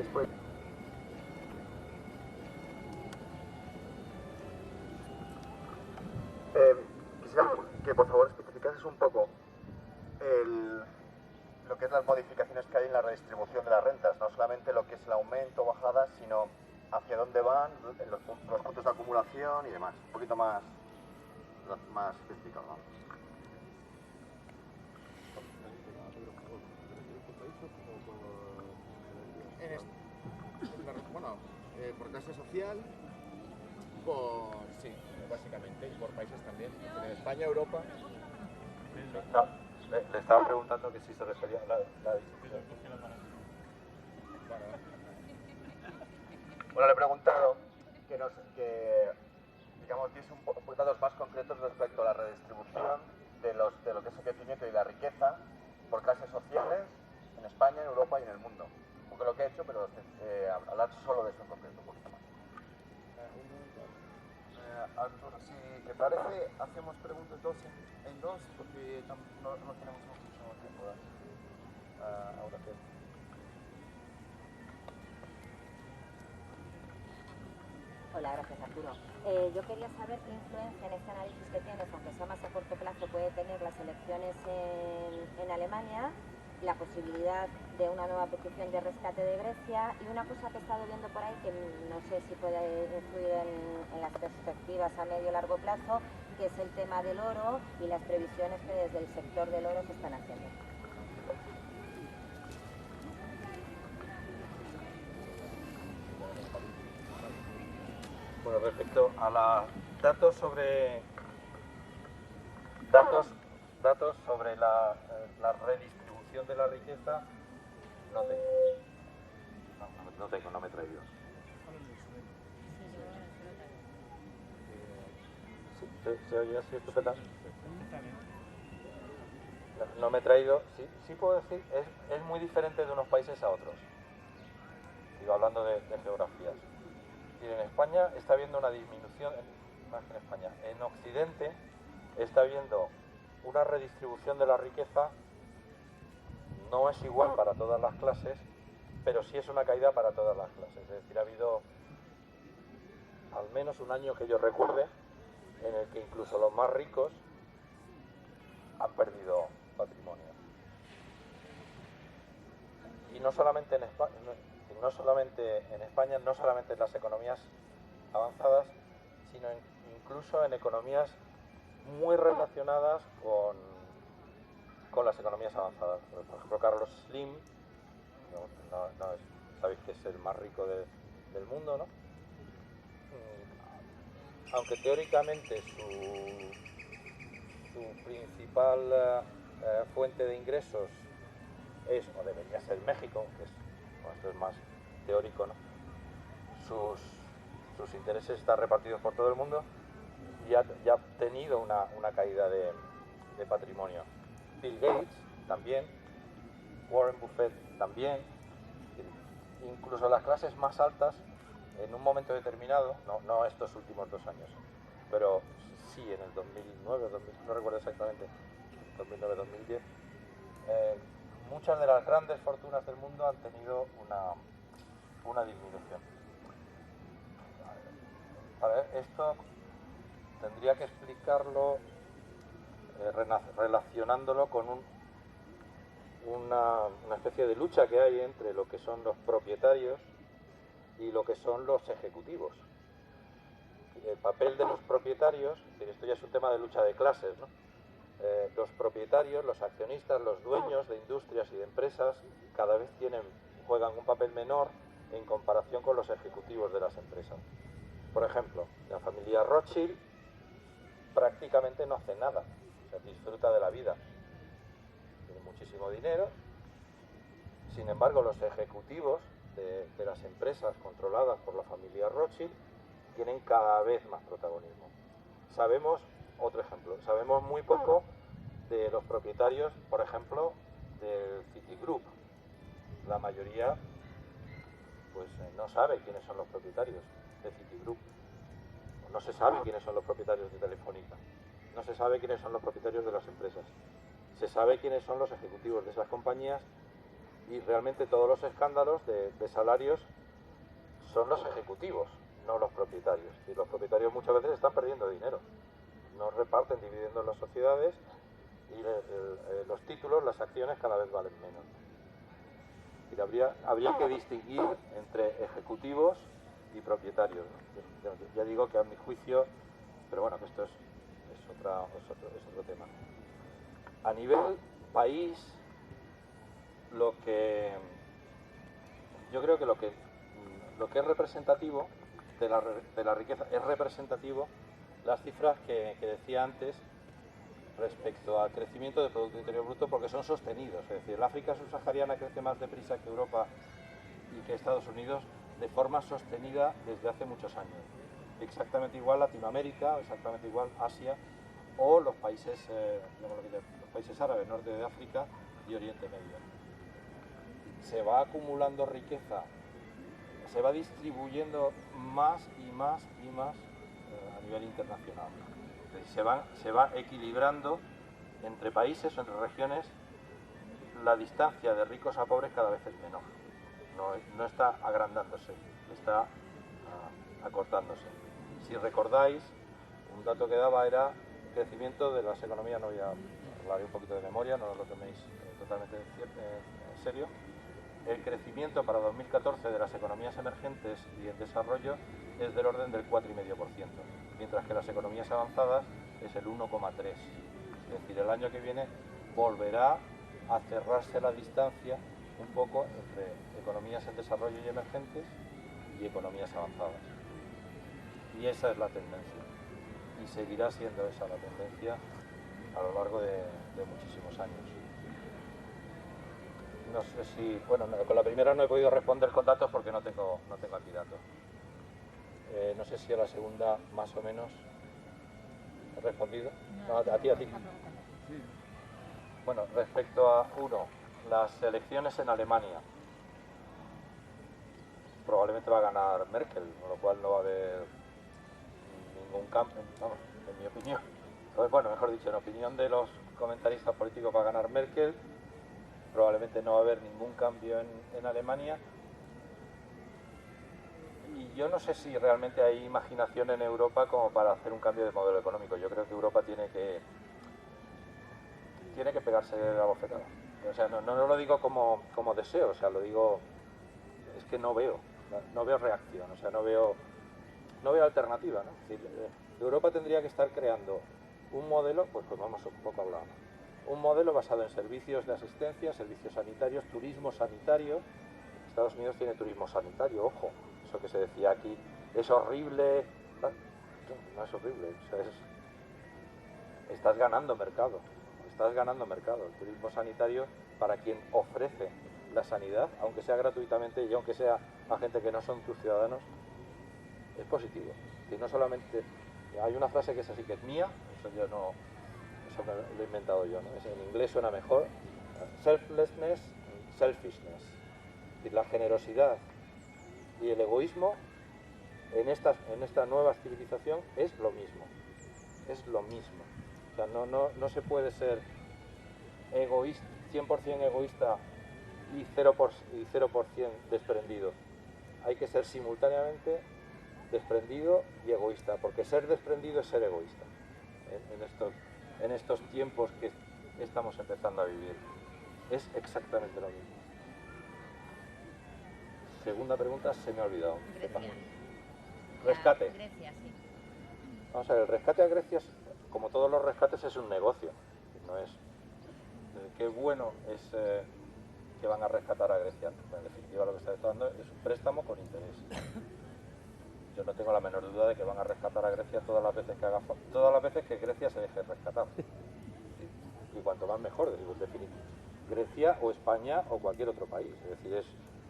después. Quisiera que por favor especificases un poco lo que es las modificaciones que hay en la redistribución de las rentas, no solamente lo que es el aumento o bajada, sino hacia dónde van los puntos de acumulación y demás. Un poquito más especificado, ¿no? Bueno, por clase social, sí, básicamente, y por países también. En España, Europa. No, le estaba preguntando que si se refería a la distribución. Bueno, le he preguntado que digamos, diese datos más concretos respecto a la redistribución de lo que es el crecimiento y la riqueza por clases sociales en España, en Europa y en el mundo. Un poco lo que he hecho, pero hablar solo de eso en concreto, un poquito más. Arturo, si te parece, hacemos preguntas dos en dos, porque no tenemos muchísimo tiempo ahora que... Hola, gracias Arturo. Yo quería saber qué influencia en este análisis que tienes, aunque sea más a corto plazo, puede tener las elecciones en Alemania, la posibilidad de una nueva petición de rescate de Grecia y una cosa que he estado viendo por ahí que no sé si puede influir en las perspectivas a medio o largo plazo, que es el tema del oro y las previsiones que desde el sector del oro se están haciendo. Bueno, respecto a los datos sobre la redistribución de la riqueza, no me he traído. ¿Se oye así estupenda? No me he traído, sí puedo decir, es muy diferente de unos países a otros. Digo, hablando de geografías. Y en España está habiendo una disminución, más que en España, en Occidente está habiendo una redistribución de la riqueza, no es igual para todas las clases, pero sí es una caída para todas las clases. Es decir, ha habido al menos un año que yo recuerde en el que incluso los más ricos han perdido patrimonio. Y no solamente en España, no solamente en las economías avanzadas, sino incluso en economías muy relacionadas con las economías avanzadas. Por ejemplo, Carlos Slim, sabéis que es el más rico del mundo, ¿no? Aunque teóricamente su principal fuente de ingresos es, o debería ser México, que esto es más teórico, ¿no? Sus intereses están repartidos por todo el mundo y ya ha tenido una caída de patrimonio. Bill Gates también, Warren Buffett también, incluso las clases más altas en un momento determinado, no estos últimos 2 años, pero sí en el 2009, no recuerdo exactamente, 2009-2010, muchas de las grandes fortunas del mundo han tenido una disminución. Para esto tendría que explicarlo relacionándolo con una especie de lucha que hay entre lo que son los propietarios y lo que son los ejecutivos. El papel de los propietarios, esto ya es un tema de lucha de clases, ¿no? Los propietarios, los accionistas, los dueños de industrias y de empresas cada vez juegan un papel menor en comparación con los ejecutivos de las empresas. Por ejemplo, la familia Rothschild prácticamente no hace nada, o sea, disfruta de la vida, tiene muchísimo dinero. Sin embargo, los ejecutivos de las empresas controladas por la familia Rothschild tienen cada vez más protagonismo. Otro ejemplo, sabemos muy poco de los propietarios, por ejemplo, del Citigroup. La mayoría no sabe quiénes son los propietarios de Citigroup. No se sabe quiénes son los propietarios de Telefónica. No se sabe quiénes son los propietarios de las empresas. Se sabe quiénes son los ejecutivos de esas compañías Y realmente todos los escándalos de salarios son los ejecutivos, no los propietarios. Y los propietarios muchas veces están perdiendo dinero. No reparten dividendos en las sociedades y los títulos, las acciones cada vez valen menos. Y habría que distinguir entre ejecutivos y propietarios, ¿no? Ya digo que a mi juicio, pero bueno, que esto es otro tema. A nivel país, yo creo que lo que es representativo de la riqueza es representativo las cifras que decía antes respecto al crecimiento del Producto Interior Bruto, porque son sostenidos. Es decir, el África subsahariana crece más deprisa que Europa y que Estados Unidos de forma sostenida desde hace muchos años. Exactamente igual Latinoamérica, exactamente igual Asia o los países, los países árabes, norte de África y Oriente Medio. Se va acumulando riqueza, se va distribuyendo más y más y más a nivel internacional. Se va equilibrando entre países o entre regiones. La distancia de ricos a pobres cada vez es menor. No está agrandándose, está acortándose. Si recordáis, un dato que daba era el crecimiento de las economías, no voy a hablar un poquito de memoria, no lo toméis totalmente en serio. El crecimiento para 2014 de las economías emergentes y en desarrollo es del orden del 4,5%, mientras que las economías avanzadas es el 1,3%. Es decir, el año que viene volverá a cerrarse la distancia un poco entre economías en desarrollo y emergentes y economías avanzadas. Y esa es la tendencia. Y seguirá siendo esa la tendencia a lo largo de muchísimos años. No sé si, bueno, con la primera no he podido responder con datos porque no tengo aquí datos. No sé si a la segunda más o menos he respondido. No, a ti. Bueno, respecto a las elecciones en Alemania. Probablemente va a ganar Merkel, con lo cual no va a haber ningún cambio, vamos, en mi opinión. Bueno, mejor dicho, en opinión de los comentaristas políticos va a ganar Merkel. Probablemente no va a haber ningún cambio en Alemania. Y yo no sé si realmente hay imaginación en Europa como para hacer un cambio de modelo económico. Yo creo que Europa tiene que pegarse la bofetada. O sea, no lo digo como deseo, o sea, lo digo, es que no veo reacción, o sea, no veo alternativa, ¿no? Es decir, Europa tendría que estar creando un modelo, pues vamos un poco hablando, un modelo basado en servicios de asistencia, servicios sanitarios, turismo sanitario. Estados Unidos tiene turismo sanitario, ojo, eso que se decía aquí, es horrible, no es horrible, o sea, estás ganando mercado. El turismo sanitario para quien ofrece la sanidad, aunque sea gratuitamente y aunque sea a gente que no son tus ciudadanos, es positivo. Y no solamente, hay una frase que es así, que es mía, eso me lo he inventado yo, ¿no? En inglés suena mejor, selflessness, selfishness. Es decir, la generosidad y el egoísmo en esta nueva civilización es lo mismo. O sea, no se puede ser egoísta, 100% egoísta y 0% desprendido. Hay que ser simultáneamente desprendido y egoísta, porque ser desprendido es ser egoísta en estos tiempos que estamos empezando a vivir. Es exactamente lo mismo. Segunda pregunta, se me ha olvidado. Grecia. Rescate. Grecia, sí. Vamos a ver, el rescate a Grecia, como todos los rescates, es un negocio. No es qué bueno es que van a rescatar a Grecia. En definitiva, lo que está dando es un préstamo con interés. Yo no tengo la menor duda de que van a rescatar a Grecia todas las veces que Grecia se deje rescatar. Y cuanto más mejor, en definitiva. Grecia o España o cualquier otro país. Es decir,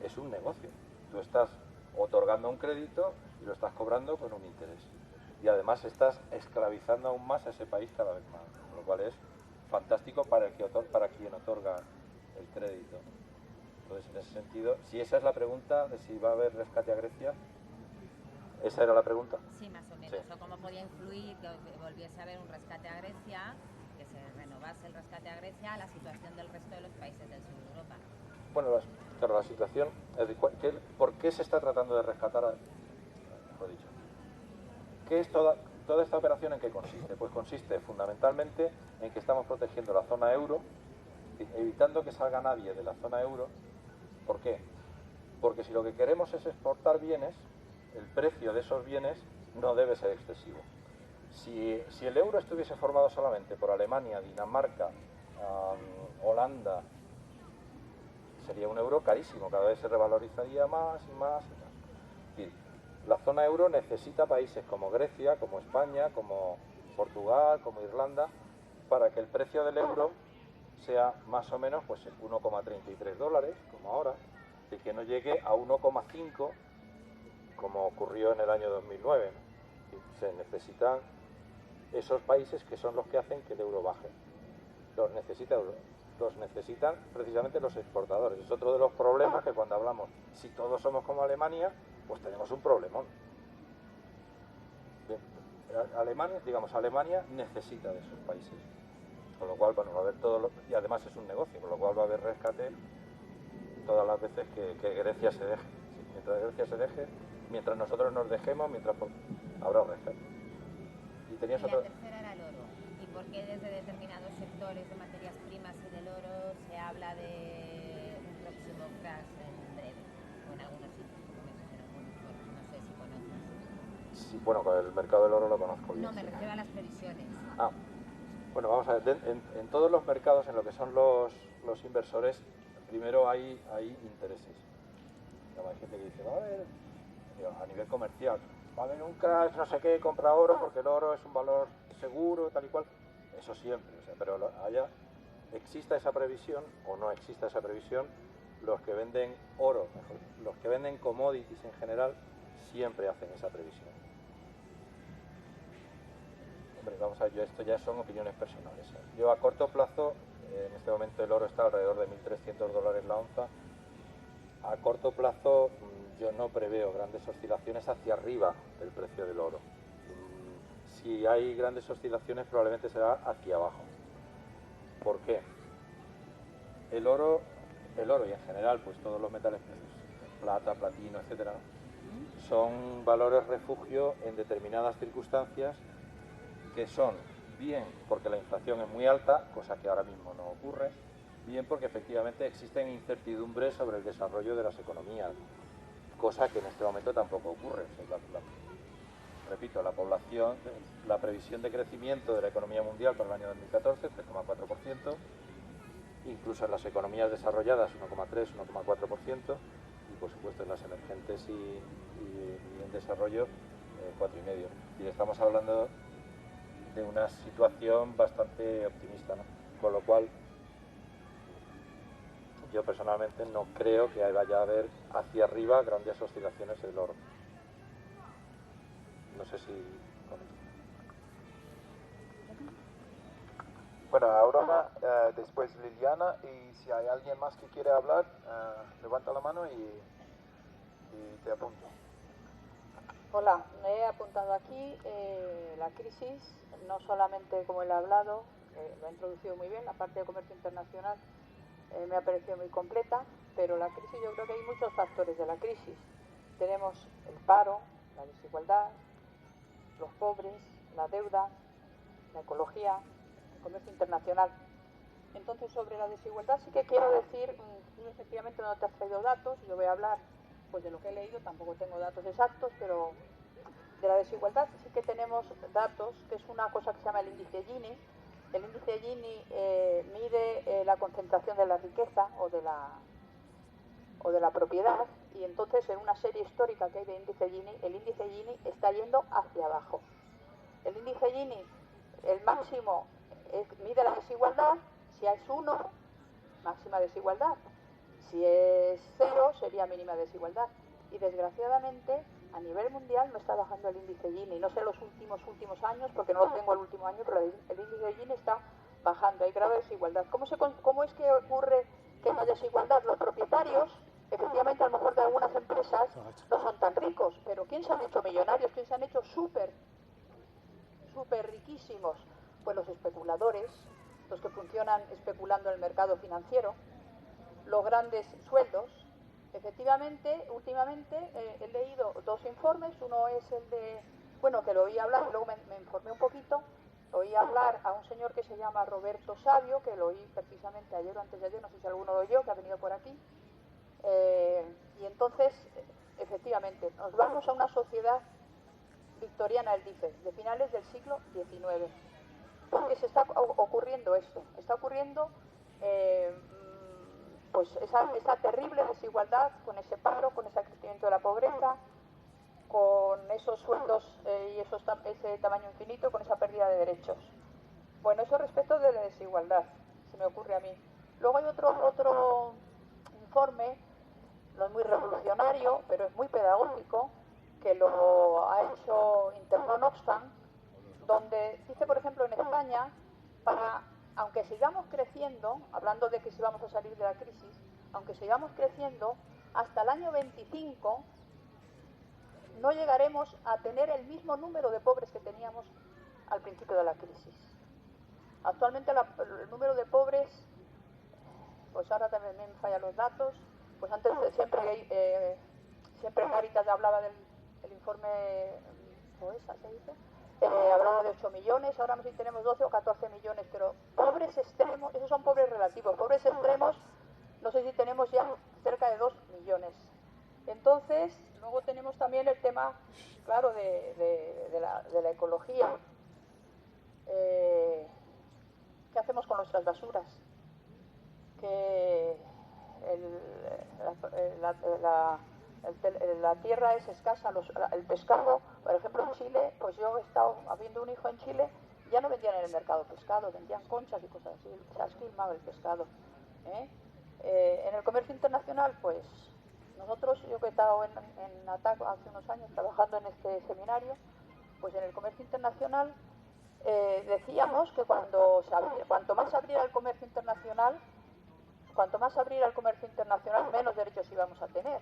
es un negocio. Tú estás otorgando un crédito y lo estás cobrando con un interés. Y además estás esclavizando aún más a ese país cada vez más, lo cual es fantástico para quien otorga el crédito. Entonces, en ese sentido, si esa es la pregunta de si va a haber rescate a Grecia, ¿esa era la pregunta? Sí, más o menos. Sí. O cómo podía influir que volviese a haber un rescate a Grecia, que se renovase el rescate a Grecia a la situación del resto de los países del sur de Europa. Bueno, claro, la situación, es decir, ¿por qué se está tratando de rescatar, mejor dicho, qué es toda esta operación en qué consiste? Pues consiste fundamentalmente en que estamos protegiendo la zona euro, evitando que salga nadie de la zona euro. ¿Por qué? Porque si lo que queremos es exportar bienes, el precio de esos bienes no debe ser excesivo. Si el euro estuviese formado solamente por Alemania, Dinamarca, Holanda, sería un euro carísimo, cada vez se revalorizaría más y más y más. Es decir, la zona euro necesita países como Grecia, como España, como Portugal, como Irlanda, para que el precio del euro sea más o menos pues 1,33 dólares, como ahora, y que no llegue a 1,5 como ocurrió en el año 2009. ¿No? Se necesitan esos países que son los que hacen que el euro baje. Los necesitan precisamente los exportadores. Es otro de los problemas que cuando hablamos, si todos somos como Alemania, pues tenemos un problemón. Bien, Alemania necesita de esos países. Con lo cual, bueno, va a haber y además es un negocio, con lo cual va a haber rescate todas las veces que Grecia se deje. ¿Sí? Mientras Grecia se deje, mientras nosotros nos dejemos, habrá rescate. Y tenías la otra... tercera era el oro. ¿Y por qué desde determinados sectores de materias primas y del oro se habla de un próximo crash en breve? O en algunos sitios, como me dicen algunos, no sé si conoces. Sí, bueno, con el mercado del oro lo conozco bien. No, me refiero a las previsiones. Bueno, vamos a ver, en todos los mercados, en lo que son los inversores, primero hay intereses. Hay gente que dice, va a haber, a nivel comercial, va a haber un crash, no sé qué, compra oro porque el oro es un valor seguro, tal y cual. Eso siempre, o sea, pero exista esa previsión o no exista esa previsión, los que venden oro, los que venden commodities en general, siempre hacen esa previsión. Hombre, vamos a ver, esto ya son opiniones personales. Yo a corto plazo, en este momento el oro está alrededor de $1.300 la onza. A corto plazo yo no preveo grandes oscilaciones hacia arriba del precio del oro. Si hay grandes oscilaciones probablemente será hacia abajo. ¿Por qué? El oro y en general pues todos los metales preciosos, plata, platino, etcétera, son valores refugio en determinadas circunstancias que son bien porque la inflación es muy alta, cosa que ahora mismo no ocurre, bien porque efectivamente existen incertidumbres sobre el desarrollo de las economías, cosa que en este momento tampoco ocurre. O sea, repito, la población, la previsión de crecimiento de la economía mundial para el año 2014, 3,4%, incluso en las economías desarrolladas 1,3, 1,4%, y por supuesto en las emergentes y en desarrollo 4,5%. Y estamos hablando de una situación bastante optimista, ¿no? Con lo cual yo personalmente no creo que vaya a haber hacia arriba grandes oscilaciones del oro. No sé si... Bueno, Aurora, después Liliana, y si hay alguien más que quiere hablar, levanta la mano y te apunto. Hola, me he apuntado aquí la crisis, no solamente como él ha hablado, lo ha introducido muy bien, la parte de comercio internacional me ha parecido muy completa, pero la crisis, yo creo que hay muchos factores de la crisis. Tenemos el paro, la desigualdad, los pobres, la deuda, la ecología, el comercio internacional. Entonces, sobre la desigualdad sí que quiero decir, efectivamente no te has traído datos, yo voy a hablar pues de lo que he leído, tampoco tengo datos exactos, pero de la desigualdad sí que tenemos datos, que es una cosa que se llama el índice Gini. El índice Gini mide la concentración de la riqueza o de la propiedad, y entonces en una serie histórica que hay de índice Gini, el índice Gini está yendo hacia abajo. El índice Gini, el máximo mide la desigualdad, si es 1, máxima desigualdad. Si es 0, sería mínima desigualdad. Y desgraciadamente, a nivel mundial no está bajando el índice Gini. No sé los últimos años, porque no lo tengo el último año, pero el índice Gini está bajando. Hay grave desigualdad. ¿Cómo es que ocurre que no hay desigualdad? Los propietarios, efectivamente, a lo mejor de algunas empresas no son tan ricos, pero ¿quién se han hecho millonarios? ¿Quién se han hecho súper riquísimos? Pues los especuladores, los que funcionan especulando en el mercado financiero. los grandes sueldos. Efectivamente, últimamente he leído dos informes. Uno es el de, bueno, que lo oí hablar, luego me informé un poquito. Oí hablar a un señor que se llama Roberto Sabio, que lo oí precisamente ayer o antes de ayer, no sé si alguno lo oyó, que ha venido por aquí. Y entonces, efectivamente, nos vamos a una sociedad victoriana, él dice, de finales del siglo XIX. Porque se está ocurriendo esto, está ocurriendo pues esa terrible desigualdad, con ese paro, con ese crecimiento de la pobreza, con esos sueldos y ese tamaño infinito, con esa pérdida de derechos. Bueno, eso respecto de la desigualdad, se me ocurre a mí. Luego hay otro informe, no es muy revolucionario, pero es muy pedagógico, que lo ha hecho Intermón Oxfam, donde dice, por ejemplo, en España, aunque sigamos creciendo, hablando de que si vamos a salir de la crisis, aunque sigamos creciendo, hasta el año 25 no llegaremos a tener el mismo número de pobres que teníamos al principio de la crisis. Actualmente el número de pobres, pues ahora también me fallan los datos, pues antes siempre Cáritas hablaba del informe POESA, se dice, hablaba de 8 millones, ahora no sé si tenemos 12 o 14 millones, pero pobres extremos, esos son pobres relativos, pobres extremos, no sé si tenemos ya cerca de 2 millones. Entonces, luego tenemos también el tema, claro, de la ecología. ¿Qué hacemos con nuestras basuras? Que la tierra es escasa, el pescado, por ejemplo en Chile, pues yo he estado habiendo un hijo en Chile, ya no vendían en el mercado pescado, vendían conchas y cosas así, se ha esquilmado el pescado. En el comercio internacional, pues nosotros, yo que he estado en ATAC hace unos años trabajando en este seminario, pues en el comercio internacional decíamos que cuanto más abriera el comercio internacional, menos derechos íbamos a tener.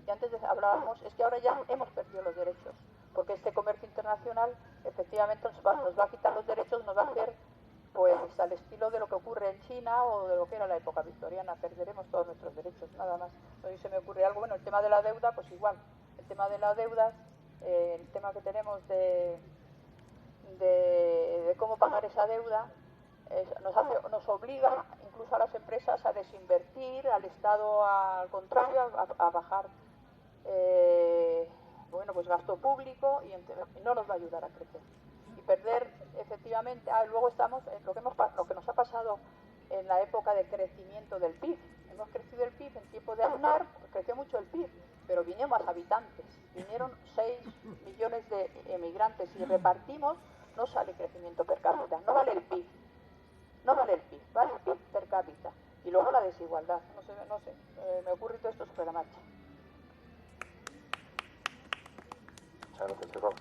Y antes hablábamos, es que ahora ya hemos perdido los derechos, porque este comercio internacional efectivamente nos va a quitar los derechos, nos va a hacer pues al estilo de lo que ocurre en China o de lo que era la época victoriana, perderemos todos nuestros derechos, nada más. Hoy se me ocurre algo, bueno, el tema de la deuda, pues igual, el tema de la deuda, el tema que tenemos de cómo pagar esa deuda, nos obliga incluso a las empresas a desinvertir, al Estado al contrario, a bajar pues gasto público y no nos va a ayudar a crecer. Y perder efectivamente, luego estamos en lo que nos ha pasado en la época de crecimiento del PIB. Hemos crecido el PIB en tiempo de Aznar, creció mucho el PIB, pero vinieron más habitantes, vinieron 6 millones de emigrantes y repartimos, no sale crecimiento per cápita, no vale el PIB, vale el PIB per cápita. Y luego la desigualdad, no sé, me ocurre todo esto sobre la marcha. Muchas gracias, Rob.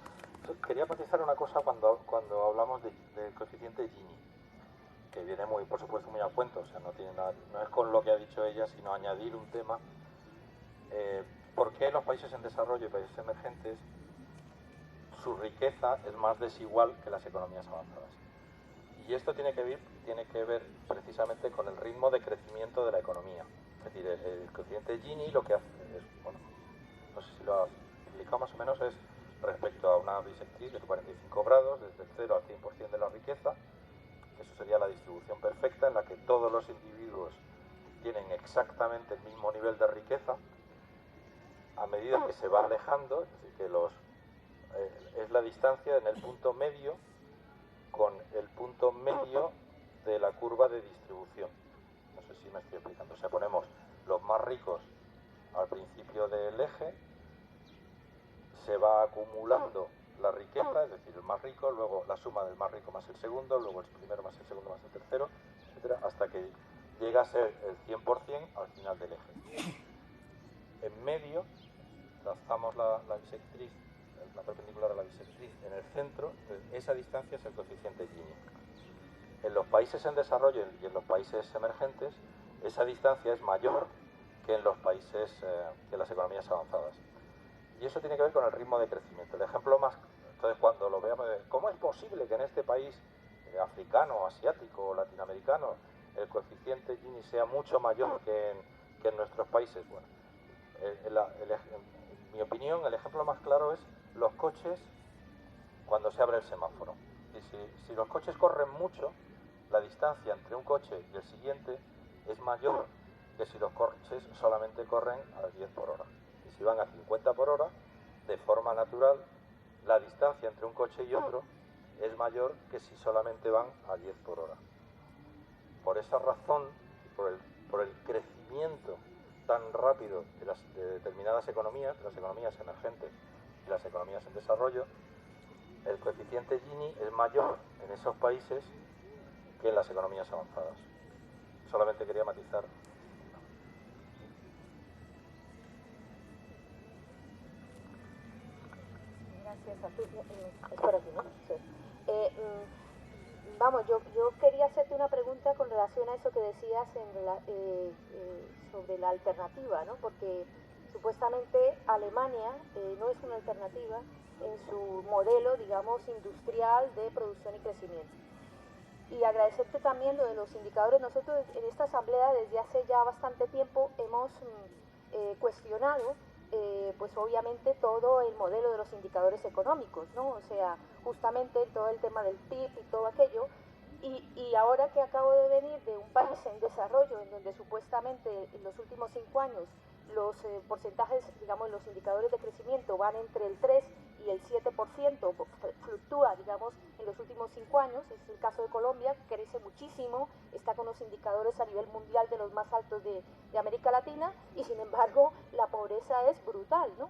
Quería matizar una cosa cuando hablamos del coeficiente Gini, que viene por supuesto muy a cuento, o sea, no es con lo que ha dicho ella, sino añadir un tema. ¿Por qué en los países en desarrollo y países emergentes su riqueza es más desigual que las economías avanzadas? Y esto tiene que ver precisamente con el ritmo de crecimiento de la economía. Es decir, el coeficiente Gini lo que hace es, bueno, no sé si lo ha explicado más o menos, es respecto a una bisectriz de 45 grados, desde el 0 al 100% de la riqueza. Eso sería la distribución perfecta en la que todos los individuos tienen exactamente el mismo nivel de riqueza. A medida que se va alejando, es decir, que es la distancia en el punto medio con el punto medio de la curva de distribución. No sé si me estoy explicando. O sea, ponemos los más ricos al principio del eje, se va acumulando la riqueza, es decir, el más rico, luego la suma del más rico más el segundo, luego el primero más el segundo más el tercero, etcétera, hasta que llega a ser el 100% al final del eje. En medio trazamos la bisectriz, la perpendicular a la bisectriz en el centro, esa distancia es el coeficiente Gini. En los países en desarrollo y en los países emergentes, esa distancia es mayor que en los países, que las economías avanzadas. Y eso tiene que ver con el ritmo de crecimiento. El ejemplo más, entonces cuando lo veamos, ¿cómo es posible que en este país africano, asiático o latinoamericano el coeficiente Gini sea mucho mayor que que en nuestros países. Bueno, en mi opinión, el ejemplo más claro es los coches cuando se abre el semáforo. Y si los coches corren mucho, la distancia entre un coche y el siguiente es mayor que si los coches solamente corren a 10 por hora. Y si van a 50 por hora, de forma natural, la distancia entre un coche y otro es mayor que si solamente van a 10 por hora. Por esa razón, por el crecimiento tan rápido de determinadas economías, las economías emergentes y las economías en desarrollo, el coeficiente Gini es mayor en esos países que en las economías avanzadas. Solamente quería matizar. Gracias, Arturo. Espera aquí, ¿no? Sí. Vamos, yo quería hacerte una pregunta con relación a eso que decías sobre la alternativa, ¿no? Porque supuestamente Alemania no es una alternativa en su modelo, digamos, industrial de producción y crecimiento. Y agradecerte también lo de los indicadores. Nosotros en esta asamblea desde hace ya bastante tiempo hemos cuestionado pues obviamente todo el modelo de los indicadores económicos, ¿no? O sea, justamente todo el tema del PIB y todo aquello. Y ahora que acabo de venir de un país en desarrollo, en donde supuestamente en los últimos 5 años los porcentajes, digamos, los indicadores de crecimiento van entre el 3 y el 7%, fluctúa, digamos, en los últimos 5 años, es el caso de Colombia, crece muchísimo, está con los indicadores a nivel mundial de los más altos de América Latina, y sin embargo la pobreza es brutal, ¿no?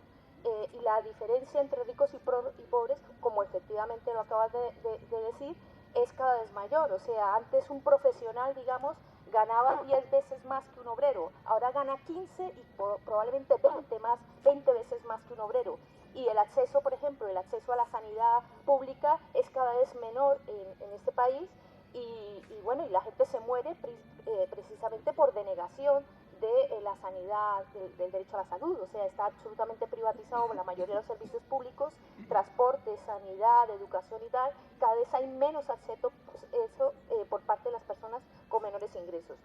Y la diferencia entre ricos y pobres, como efectivamente lo acabas de decir, es cada vez mayor. O sea, antes un profesional, digamos, ganaba 10 veces más que un obrero, ahora gana 15 y probablemente 20 veces más que un obrero. Y el acceso, por ejemplo, el acceso a la sanidad pública es cada vez menor en este país, y bueno, y la gente se muere precisamente por denegación de la sanidad, del derecho a la salud. O sea, está absolutamente privatizado la mayoría de los servicios públicos, transporte, sanidad, educación y tal. Cada vez hay menos acceso por parte de las personas con menores ingresos.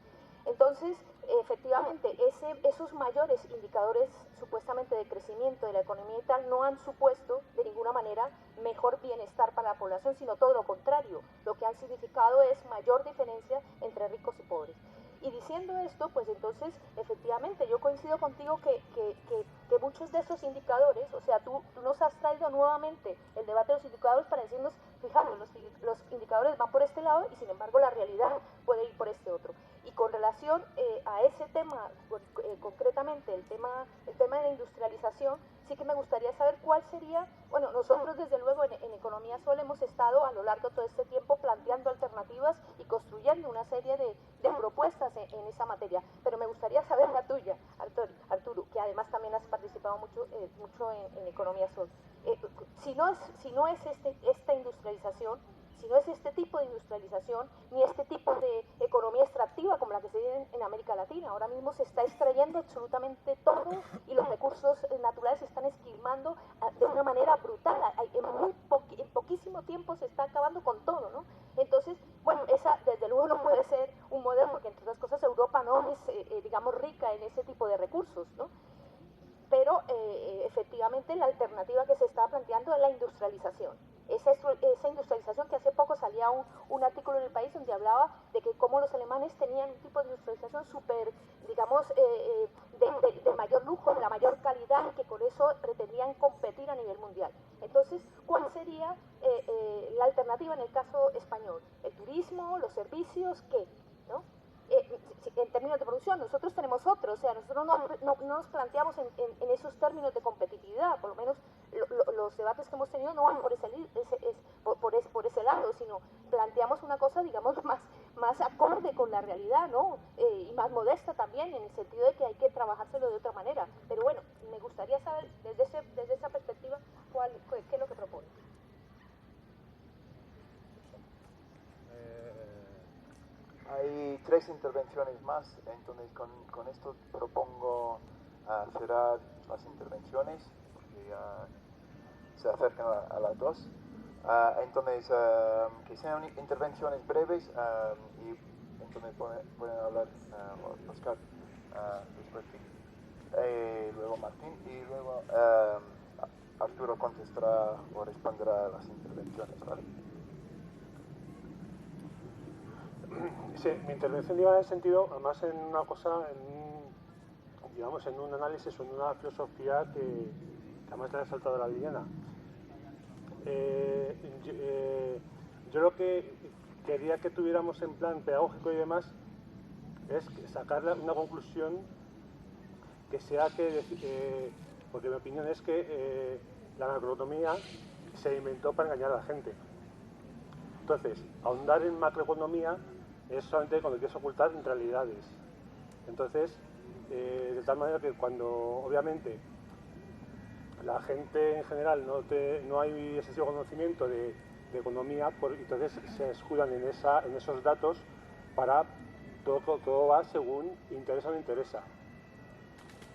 Entonces, efectivamente, esos mayores indicadores supuestamente de crecimiento de la economía y tal no han supuesto de ninguna manera mejor bienestar para la población, sino todo lo contrario. Lo que han significado es mayor diferencia entre ricos y pobres. Y diciendo esto, pues entonces, efectivamente, yo coincido contigo que muchos de esos indicadores, o sea, tú nos has traído nuevamente el debate de los indicadores para decirnos, fijaros, los indicadores van por este lado y sin embargo la realidad puede ir por este otro. Y con relación a ese tema, concretamente el tema de la industrialización, sí que me gustaría saber cuál sería, bueno, nosotros desde luego en Economía Sol hemos estado a lo largo de todo este tiempo planteando alternativas y construyendo una serie de propuestas en esa materia, pero me gustaría saber la tuya, Arturo, que además también has participado mucho en Economía Sol. Si no es esta industrialización, si no es este tipo de industrialización, ni este tipo de economía extractiva como la que se vive en América Latina. Ahora mismo se está extrayendo absolutamente todo y los recursos naturales se están esquilmando de una manera brutal. En poquísimo tiempo se está acabando con todo, ¿no? Entonces, bueno, esa desde luego no puede ser un modelo, porque entre otras cosas Europa no es, digamos, rica en ese tipo de recursos, ¿no? Pero efectivamente la alternativa que se está planteando es la industrialización. Esa industrialización que hace poco salía un artículo en El País donde hablaba de que cómo los alemanes tenían un tipo de industrialización súper, digamos, de mayor lujo, de la mayor calidad, y que con eso pretendían competir a nivel mundial. Entonces, ¿cuál sería la alternativa en el caso español? ¿El turismo, los servicios, qué? ¿No? En términos de producción, nosotros tenemos otro, o sea, nosotros no nos planteamos en esos términos de competitividad, por lo menos los debates que hemos tenido no van por ese lado, sino planteamos una cosa, digamos, más acorde con la realidad, ¿no? Y más modesta también, en el sentido de que hay que trabajárselo de otra manera. Pero bueno, me gustaría saber desde esa perspectiva qué es lo que propone. Hay 3 intervenciones más, entonces con esto propongo cerrar las intervenciones, porque ya se acercan a las 2. Entonces, que sean intervenciones breves y entonces pueden hablar Oscar después de luego Martín y luego Arturo contestará o responderá a las intervenciones, ¿vale? Sí, mi intervención iba en el sentido, además en una cosa, digamos, en un análisis o en una filosofía que además le ha saltado la diana. Yo lo que quería que tuviéramos en plan pedagógico y demás es sacar una conclusión que sea porque mi opinión es que la macroeconomía se inventó para engañar a la gente. Entonces, ahondar en macroeconomía es solamente cuando quieres ocultar realidades. Entonces, de tal manera que cuando obviamente la gente en general no hay excesivo conocimiento de economía, entonces se escudan en esos datos para todo va según interesa o no interesa.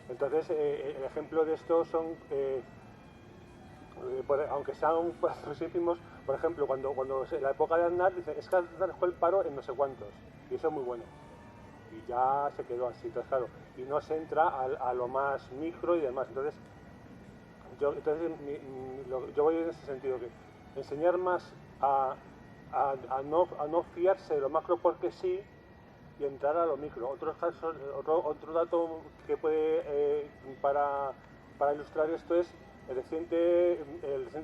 Entonces, el ejemplo de esto son, aunque sean pasos ínfimos, por ejemplo, cuando en la época de Aznar dicen es que Aznar dejó el paro en no sé cuántos, y eso es muy bueno. Y ya se quedó así, entonces claro, y no se entra a lo más micro y demás. Entonces yo voy en ese sentido, que enseñar más a no fiarse de lo macro porque sí y entrar a lo micro. Otro dato que puede para ilustrar esto es el reciente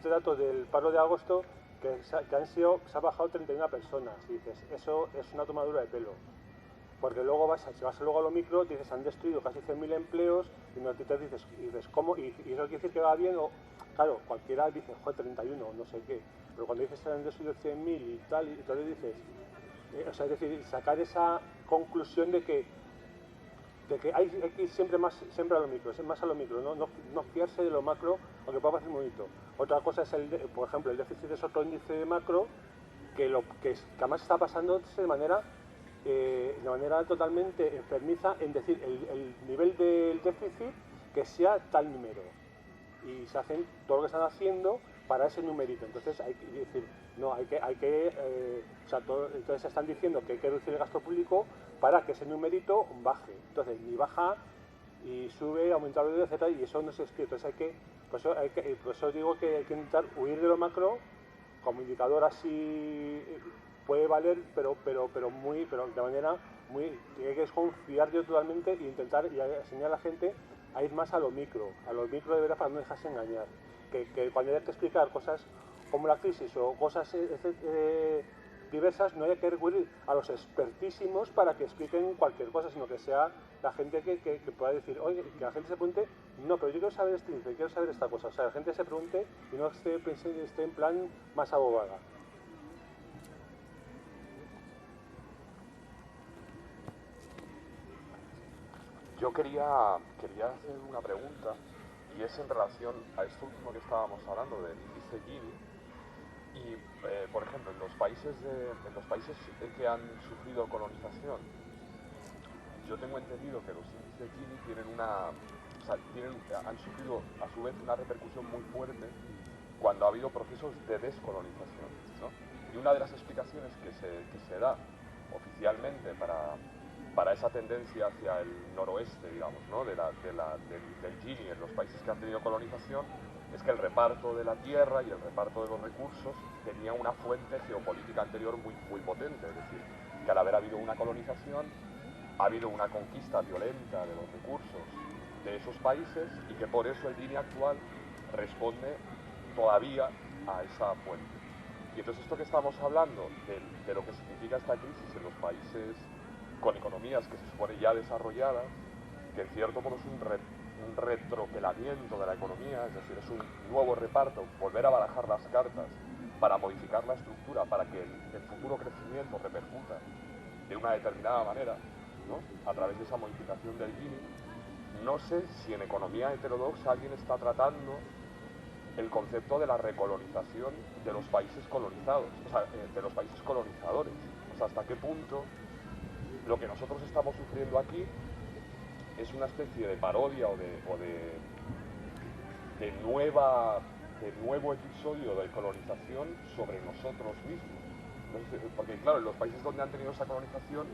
dato del paro de agosto, que se ha bajado 31 personas. Y dices, eso es una tomadura de pelo. Porque luego si vas luego a lo micro, dices, han destruido casi 100.000 empleos, y no te dices ¿cómo? Y eso quiere decir que va bien, o claro, cualquiera dice, joder, 31, no sé qué. Pero cuando dices que han destruido 100.000 y tal, y entonces dices, es decir, sacar esa conclusión de que hay que ir siempre a lo micro, más a lo micro, no fiarse de lo macro, aunque pueda parecer bonito. Otra cosa es, por ejemplo, el déficit es otro índice de macro que además está pasando de manera totalmente enfermiza, en decir, el nivel del déficit que sea tal número. Y se hacen todo lo que están haciendo para ese numerito. Entonces hay que decir, no, entonces están diciendo que hay que reducir el gasto público para que ese numerito baje. Entonces ni baja y sube, aumenta el etc. Y eso no se escribe. Entonces por eso digo que hay que intentar huir de lo macro. Como indicador así puede valer, pero de manera muy, hay que desconfiar yo totalmente e intentar y enseñar a la gente a ir más a lo micro de verdad, para no dejarse engañar. Que cuando hay que explicar cosas como la crisis o cosas diversas, no hay que recurrir a los expertísimos para que expliquen cualquier cosa, sino que sea la gente que pueda decir, oye, que la gente se pregunte, no, pero yo quiero saber este índice, quiero saber esta cosa. O sea, la gente se pregunte y no esté en plan más abobada. Yo quería hacer una pregunta, y es en relación a esto último que estábamos hablando del índice Gini. Y, por ejemplo, en los países que han sufrido colonización, yo tengo entendido que los índices Gini han sufrido a su vez una repercusión muy fuerte cuando ha habido procesos de descolonización, ¿no? Y una de las explicaciones que se da oficialmente para esa tendencia hacia el noroeste, digamos, ¿no? del Gini en los países que han tenido colonización, es que el reparto de la tierra y el reparto de los recursos tenía una fuente geopolítica anterior muy, muy potente. Es decir, que al haber habido una colonización, ha habido una conquista violenta de los recursos de esos países, y que por eso el Gini actual responde todavía a esa fuente. Y entonces esto que estamos hablando de lo que significa esta crisis en los países con economías que se supone ya desarrolladas, que en cierto modo es un retropelamiento de la economía, es decir, es un nuevo reparto, volver a barajar las cartas para modificar la estructura, para que el futuro crecimiento repercuta de una determinada manera, ¿no? A través de esa modificación del Gini. No sé si en economía heterodoxa alguien está tratando el concepto de la recolonización de los países colonizados, o sea, de los países colonizadores. O sea, hasta qué punto lo que nosotros estamos sufriendo aquí es una especie de parodia o de nuevo episodio de colonización sobre nosotros mismos. Porque claro, en los países donde han tenido esa colonización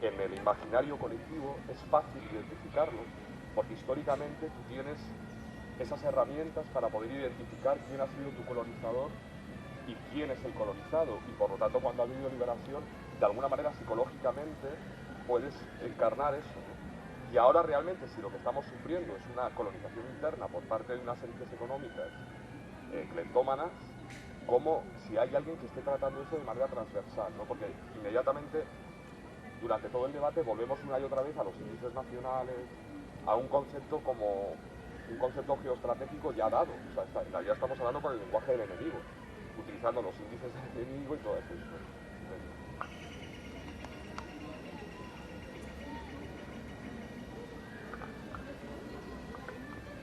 en el imaginario colectivo es fácil identificarlo, porque históricamente tú tienes esas herramientas para poder identificar quién ha sido tu colonizador y quién es el colonizado, y por lo tanto cuando ha habido liberación, de alguna manera psicológicamente puedes encarnar eso, ¿no? Y ahora realmente, si lo que estamos sufriendo es una colonización interna por parte de unas élites económicas cleptómanas, como si hay alguien que esté tratando eso de manera transversal, ¿no? Porque inmediatamente durante todo el debate volvemos una y otra vez a los índices nacionales, a un concepto como un concepto geoestratégico ya dado. O sea, en realidad estamos hablando con el lenguaje del enemigo, utilizando los índices del enemigo y todo eso.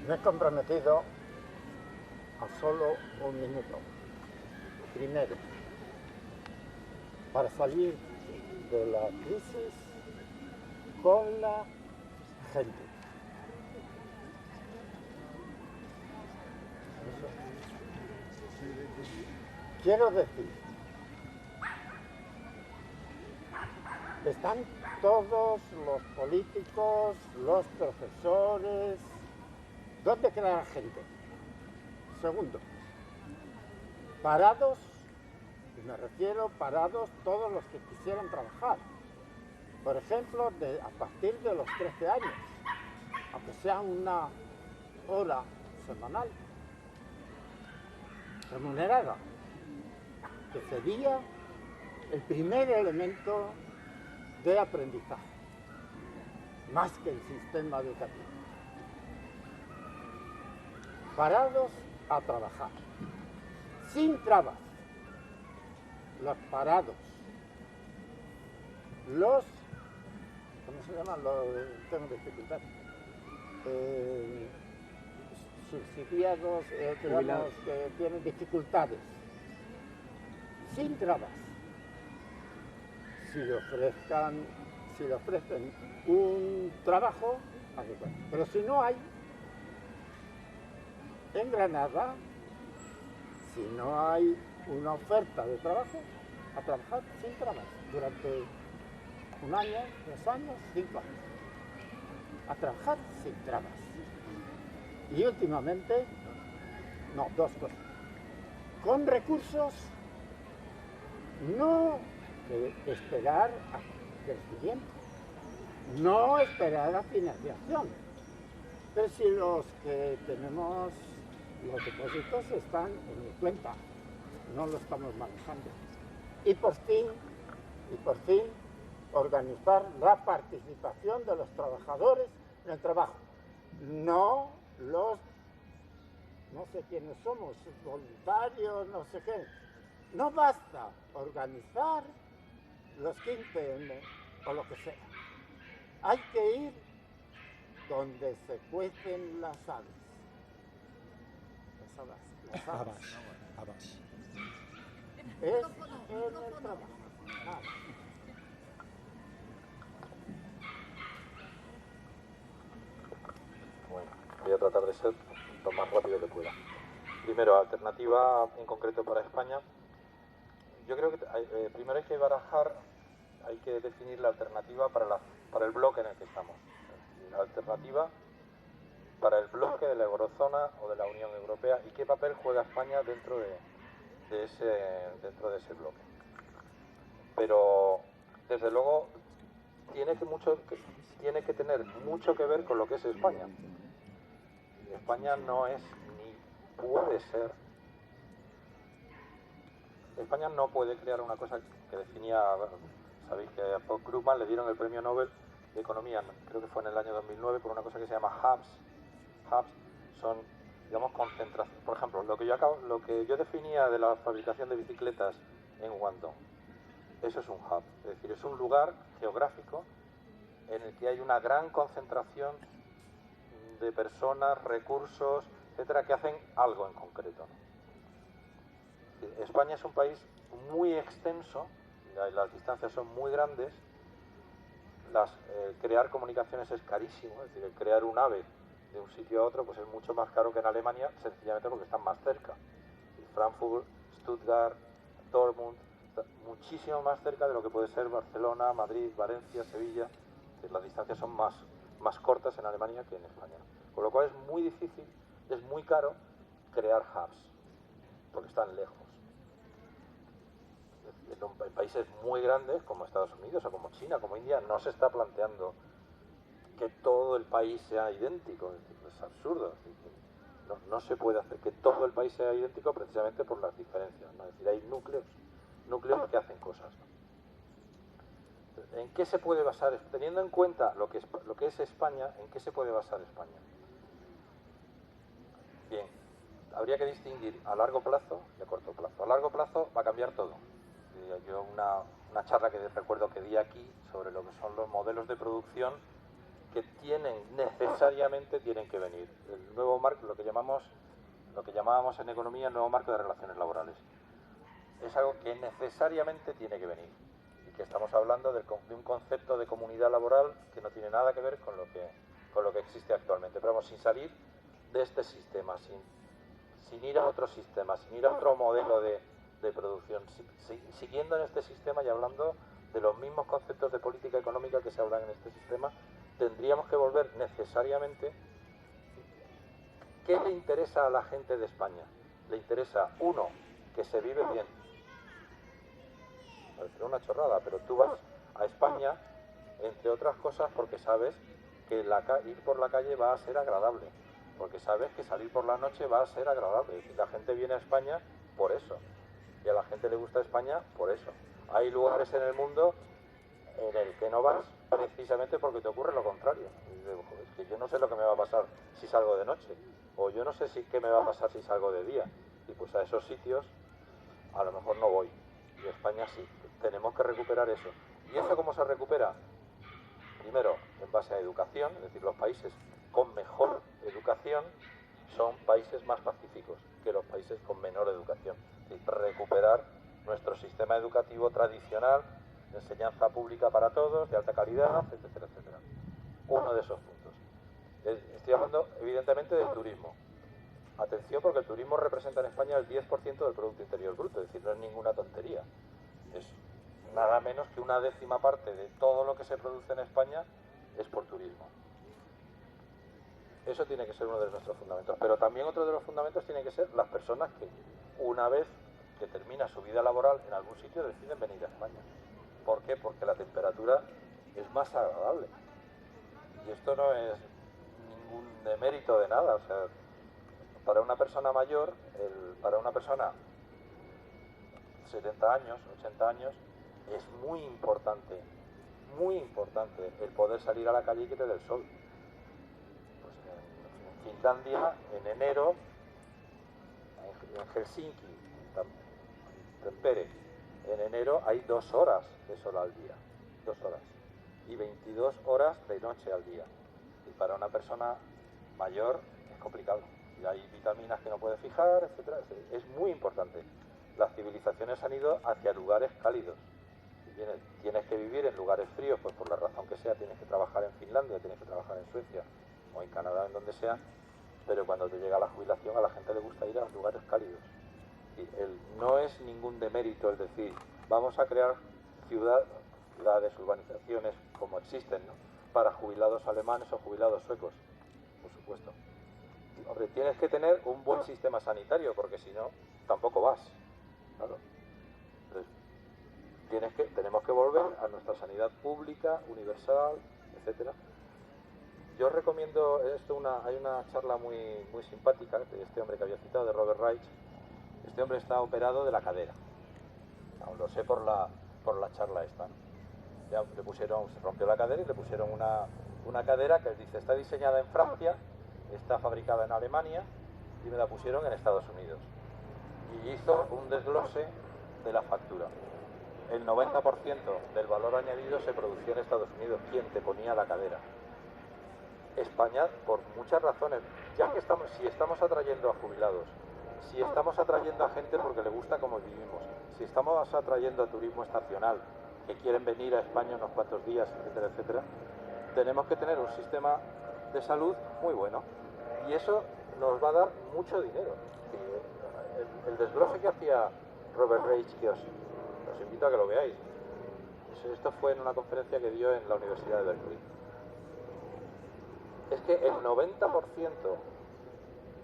Me he comprometido a solo un minuto. Primero, para salir de la crisis con la gente. Quiero decir, están todos los políticos, los profesores. ¿Dónde queda la gente? Segundo, parados, y me refiero parados todos los que quisieran trabajar. Por ejemplo, a partir de los 13 años, aunque sea una hora semanal, remunerada, que sería el primer elemento de aprendizaje, más que el sistema educativo. Parados a trabajar, sin trabas, los parados, los, ¿cómo se llaman? Tengo dificultad, subsidiados, digamos, que tienen dificultades, sin trabas, si le ofrecen un trabajo adecuado. Pero si no hay, en Granada, si no hay una oferta de trabajo, a trabajar sin trabas durante 1 año, 2 años, 5 años. A trabajar sin trabas. Y últimamente, no, 2 cosas. Con recursos, no esperar a crecimiento, no esperar a financiación. Pero si los que tenemos los depósitos están en mi cuenta, no lo estamos manejando. Y por fin, organizar la participación de los trabajadores en el trabajo. No sé quiénes somos, voluntarios, no sé qué. No basta organizar los 15M o lo que sea. Hay que ir donde se cuecen las aves. Las habas. Es en el trabajo. Nada. Bueno, voy a tratar de ser lo más rápido que pueda. Primero, alternativa en concreto para España. Yo creo que primero hay que barajar, hay que definir la alternativa para el bloque en el que estamos. La alternativa para el bloque de la eurozona o de la Unión Europea y qué papel juega España dentro de ese bloque. Pero desde luego tiene que tener mucho que ver con lo que es España. España no es ni puede ser. España no puede crear una cosa que definía, sabéis que a Paul Krugman le dieron el premio Nobel de Economía, creo que fue en el año 2009, por una cosa que se llama hubs. Hubs son, digamos, concentración. Por ejemplo, lo que yo definía de la fabricación de bicicletas en Guangdong, eso es un hub, es decir, es un lugar geográfico en el que hay una gran concentración de personas, recursos, etcétera, que hacen algo en concreto, ¿no? España es un país muy extenso, las distancias son muy grandes, crear comunicaciones es carísimo, es decir, crear un AVE de un sitio a otro pues es mucho más caro que en Alemania, sencillamente porque están más cerca. Frankfurt, Stuttgart, Dortmund, está muchísimo más cerca de lo que puede ser Barcelona, Madrid, Valencia, Sevilla, que las distancias son más cortas en Alemania que en España. Con lo cual es muy difícil, es muy caro crear hubs, porque están lejos. En países muy grandes como Estados Unidos o como China, como India, no se está planteando que todo el país sea idéntico. Es absurdo. No se puede hacer que todo el país sea idéntico precisamente por las diferencias, ¿no? Es decir, hay núcleos que hacen cosas, ¿no? ¿En qué se puede basar, teniendo en cuenta lo que es España, en qué se puede basar España? Bien, habría que distinguir a largo plazo y a corto plazo. A largo plazo va a cambiar todo. Yo una charla que recuerdo que di aquí sobre lo que son los modelos de producción que necesariamente tienen que venir. El nuevo marco, lo que llamábamos en economía el nuevo marco de relaciones laborales. Es algo que necesariamente tiene que venir. Y que estamos hablando de un concepto de comunidad laboral que no tiene nada que ver con lo que existe actualmente. Pero vamos, sin salir de este sistema, sin ir a otro sistema, sin ir a otro modelo de producción, siguiendo en este sistema y hablando de los mismos conceptos de política económica que se hablan en este sistema, tendríamos que volver necesariamente. ¿Qué le interesa a la gente de España? Le interesa, uno, que se vive bien. Parece una chorrada, pero tú vas a España, entre otras cosas, porque sabes que ir por la calle va a ser agradable, porque sabes que salir por la noche va a ser agradable. Y la gente viene a España por eso. Y a la gente le gusta España por eso. Hay lugares en el mundo en el que no vas precisamente porque te ocurre lo contrario. Y digo, joder, es que yo no sé lo que me va a pasar si salgo de noche, o yo no sé qué me va a pasar si salgo de día. Y pues a esos sitios a lo mejor no voy. Y España sí. Tenemos que recuperar eso. ¿Y eso cómo se recupera? Primero, en base a educación, es decir, los países con mejor educación son países más pacíficos que los países con menor educación. Es decir, recuperar nuestro sistema educativo tradicional, de enseñanza pública para todos, de alta calidad, etcétera, etcétera. Uno de esos puntos. Estoy hablando, evidentemente, del turismo. Atención, porque el turismo representa en España el 10% del Producto Interior Bruto, es decir, no es ninguna tontería. Es nada menos que una décima parte de todo lo que se produce en España es por turismo. Eso tiene que ser uno de nuestros fundamentos. Pero también otro de los fundamentos tiene que ser las personas que, una vez que termina su vida laboral en algún sitio, deciden venir a España. ¿Por qué? Porque la temperatura es más agradable. Y esto no es ningún demérito de nada. O sea, para una persona mayor, para una persona 70 años, 80 años, es muy importante el poder salir a la calle y que te dé el sol. Pues en Finlandia, en enero, en Helsinki, en Tampere, en enero hay 2 horas de sol al día, 2 horas, y 22 horas de noche al día. Y para una persona mayor es complicado. Y hay vitaminas que no puede fijar, etcétera. Es muy importante. Las civilizaciones han ido hacia lugares cálidos. Si tienes que vivir en lugares fríos, pues por la razón que sea, tienes que trabajar en Finlandia, tienes que trabajar en Suecia o en Canadá, en donde sea, pero cuando te llega la jubilación a la gente le gusta ir a lugares cálidos. Y no es ningún demérito el decir, vamos a crear ciudades, urbanizaciones como existen, ¿no?, para jubilados alemanes o jubilados suecos, por supuesto. Hombre, tienes que tener un buen sistema sanitario, porque si no, tampoco vas. Claro. Entonces, tenemos que volver a nuestra sanidad pública, universal, etcétera. Yo os recomiendo hay una charla muy simpática de este hombre que había citado, de Robert Reich. Este hombre está operado de la cadera. Aún lo sé por la charla esta, ¿no? Ya se rompió la cadera y le pusieron una cadera que él dice está diseñada en Francia, está fabricada en Alemania y me la pusieron en Estados Unidos. Y hizo un desglose de la factura. El 90% del valor añadido se producía en Estados Unidos. ¿Quién te ponía la cadera? España, por muchas razones, ya que si estamos atrayendo a jubilados, si estamos atrayendo a gente porque le gusta cómo vivimos, si estamos atrayendo a turismo estacional, que quieren venir a España unos cuantos días, etcétera, etcétera, tenemos que tener un sistema de salud muy bueno. Y eso nos va a dar mucho dinero. El desglose que hacía Robert Reich, que os os invito a que lo veáis. Esto fue en una conferencia que dio en la Universidad de Berkeley. Es que el 90%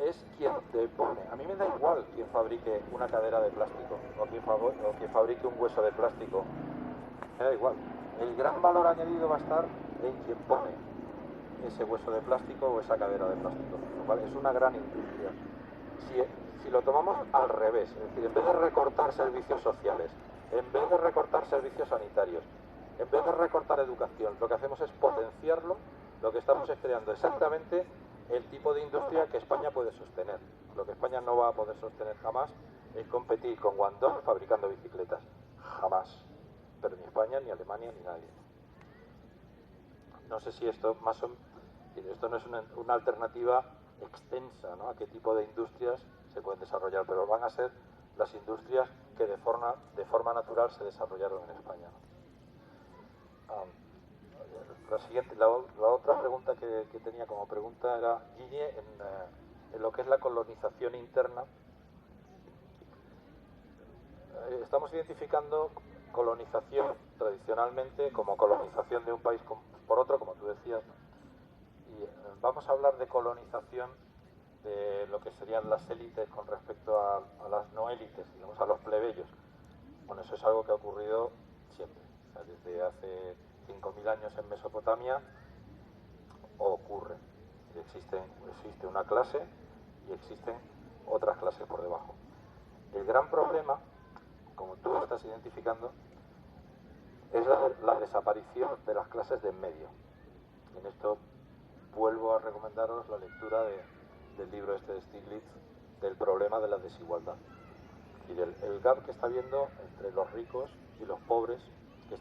es quien te pone. A mí me da igual quien fabrique una cadera de plástico o quien fabrique un hueso de plástico. Me da igual. El gran valor añadido va a estar en quien pone ese hueso de plástico o esa cadera de plástico. Lo cual es una gran industria. Si lo tomamos al revés, es decir, en vez de recortar servicios sociales, en vez de recortar servicios sanitarios, en vez de recortar educación, lo que hacemos es potenciarlo, lo que estamos es creando exactamente el tipo de industria que España puede sostener. Lo que España no va a poder sostener jamás es competir con Guangdong fabricando bicicletas. Jamás. Pero ni España, ni Alemania, ni nadie. No sé si esto esto no es una alternativa extensa, ¿no?, a qué tipo de industrias se pueden desarrollar, pero van a ser las industrias que de forma natural se desarrollaron en España, ¿no? La otra pregunta que tenía como pregunta era, Guille, en lo que es la colonización interna, estamos identificando colonización tradicionalmente como colonización de un país por otro, como tú decías, ¿no? Y vamos a hablar de colonización de lo que serían las élites con respecto a las no élites, digamos, a los plebeyos. Bueno, eso es algo que ha ocurrido siempre. O sea, desde hace 5.000 años en Mesopotamia ocurre. Existe una clase y existen otras clases por debajo. El gran problema, como tú estás identificando, es la desaparición de las clases de en medio. En esto vuelvo a recomendaros la lectura del libro este de Stiglitz, del problema de la desigualdad. Y el gap que está habiendo entre los ricos y los pobres, que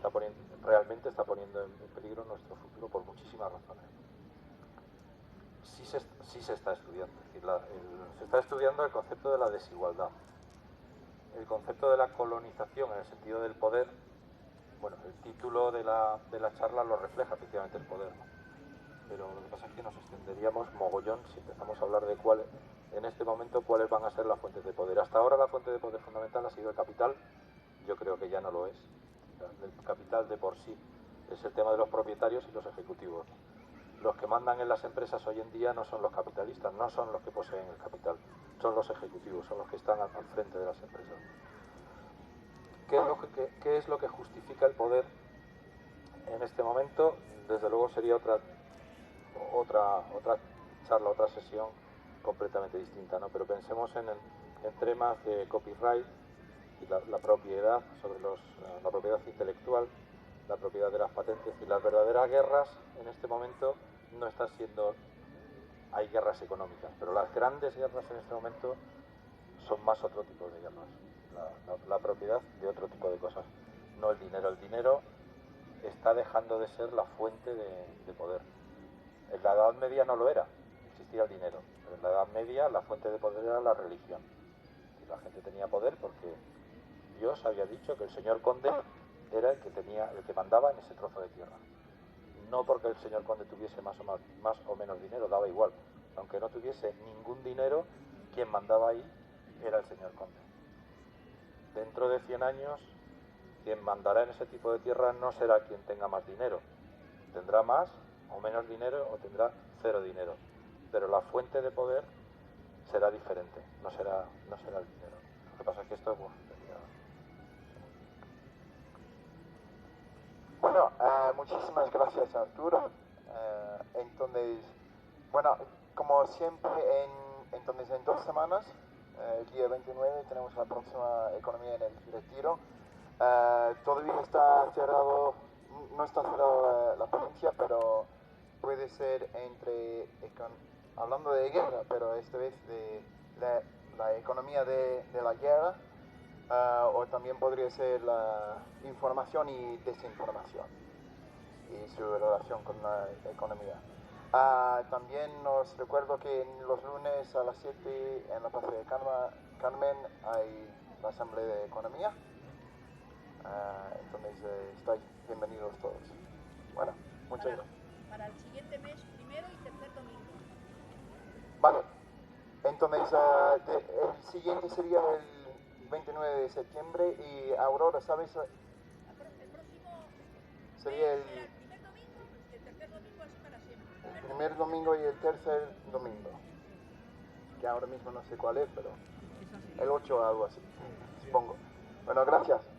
realmente está poniendo en peligro nuestro futuro por muchísimas razones. Sí se está estudiando. Es decir, se está estudiando el concepto de la desigualdad. El concepto de la colonización en el sentido del poder. Bueno, el título de la charla lo refleja efectivamente el poder, ¿no? Pero lo que pasa es que nos extenderíamos mogollón si empezamos a hablar de en este momento cuáles van a ser las fuentes de poder. Hasta ahora la fuente de poder fundamental ha sido el capital. Yo creo que ya no lo es. El capital de por sí es el tema de los propietarios y los ejecutivos. Los que mandan en las empresas hoy en día no son los capitalistas, no son los que poseen el capital, son los ejecutivos, son los que están al frente de las empresas. ¿Qué es lo que justifica el poder en este momento? Desde luego sería otra charla, otra sesión completamente distinta, ¿no? Pero pensemos en temas de copyright y la propiedad sobre la propiedad intelectual, la propiedad de las patentes. Y las verdaderas guerras en este momento no están siendo, hay guerras económicas, pero las grandes guerras en este momento son más otro tipo de guerras, la propiedad de otro tipo de cosas, no el dinero. El dinero está dejando de ser la fuente de poder. En la Edad Media no lo era, existía el dinero, pero en la Edad Media la fuente de poder era la religión. Y la gente tenía poder porque Dios había dicho que el señor conde era el que mandaba en ese trozo de tierra. No porque el señor conde tuviese más o menos dinero, daba igual. Aunque no tuviese ningún dinero, quien mandaba ahí era el señor conde. Dentro de 100 años, quien mandará en ese tipo de tierra no será quien tenga más dinero. Tendrá más o menos dinero o tendrá cero dinero. Pero la fuente de poder será diferente, no será el dinero. Lo que pasa es que esto Bueno, muchísimas gracias, Arturo. Entonces, bueno, como siempre, entonces en 2 semanas, el día 29, tenemos la próxima Economía en el Retiro. Todavía está cerrado, no está cerrada la ponencia, pero puede ser hablando de guerra, pero esta vez de la economía de la guerra. O también podría ser la información y desinformación y su relación con la economía. También os recuerdo que los lunes a las 7 en la Plaza de Carmen hay la Asamblea de Economía. Entonces estáis bienvenidos todos. Bueno, muchas gracias. Para el siguiente mes, primero y tercer domingo. Vale. Entonces el siguiente sería el 29 de septiembre. Y Aurora, ¿sabes? El próximo Sería el primer domingo y el tercer domingo así para siempre. el primer domingo y el tercer domingo. Que ahora mismo no sé cuál es, pero el 8 o algo así, supongo. Bueno, gracias.